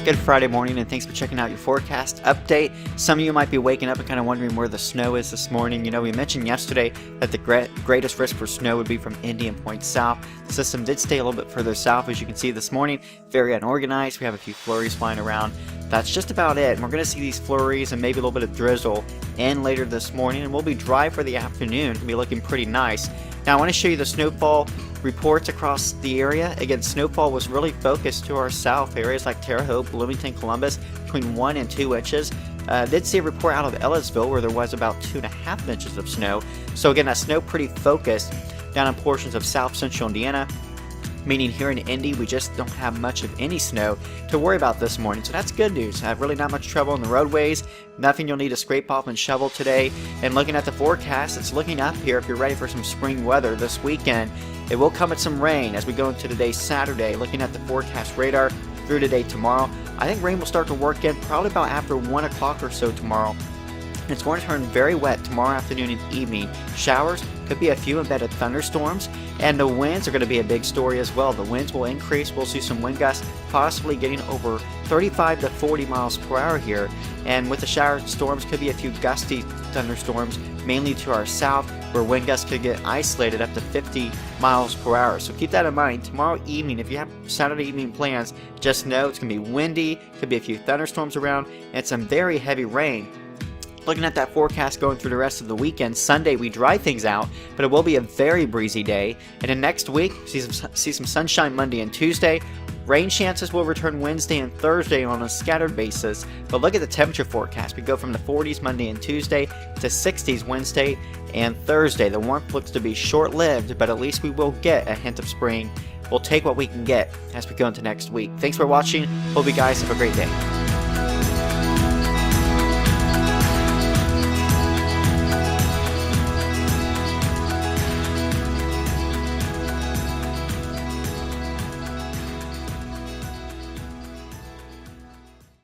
Good Friday morning, and thanks for checking out your forecast update. Some of you might be waking up and kind of wondering where the snow is this morning. You know, we mentioned yesterday that the greatest risk for snow would be from Indian Point south. The system did stay a little bit further south, as you can see this morning. Very unorganized. We have a few flurries flying around. That's just about it. And we're going to see these flurries and maybe a little bit of drizzle in later this morning, and we'll be dry for the afternoon. It'll be looking pretty nice. Now, I want to show you the snowfall reports across the area. Again, snowfall was really focused to our south. Areas like Terre Haute, Bloomington, Columbus, between 1 and 2 inches. Did see a report out of Ellisville where there was about 2.5 inches of snow. So again, that snow pretty focused down in portions of south central Indiana. Meaning here in Indy, we just don't have much of any snow to worry about this morning. So that's good news. I have really not much trouble on the roadways. Nothing you'll need to scrape off and shovel today. And looking at the forecast, it's looking up here if you're ready for some spring weather this weekend. It will come with some rain as we go into today, Saturday. Looking at the forecast radar through today, tomorrow, I think rain will start to work in probably about after 1 o'clock or so tomorrow. It's going to turn very wet tomorrow afternoon and evening. Showers, could be a few embedded thunderstorms, and the winds are going to be a big story as well. The winds will increase. We'll see some wind gusts possibly getting over 35 to 40 miles per hour here. And with the shower storms, could be a few gusty thunderstorms, mainly to our south, where wind gusts could get isolated up to 50 miles per hour. So keep that in mind. Tomorrow evening, if you have Saturday evening plans, just know it's going to be windy, could be a few thunderstorms around, and some very heavy rain. Looking at that forecast going through the rest of the weekend, Sunday we dry things out, but it will be a very breezy day. And then next week, see some sunshine Monday and Tuesday. Rain chances will return Wednesday and Thursday on a scattered basis. But look at the temperature forecast. We go from the 40s Monday and Tuesday to 60s Wednesday and Thursday. The warmth looks to be short-lived, but at least we will get a hint of spring. We'll take what we can get as we go into next week. Thanks for watching. Hope you guys have a great day.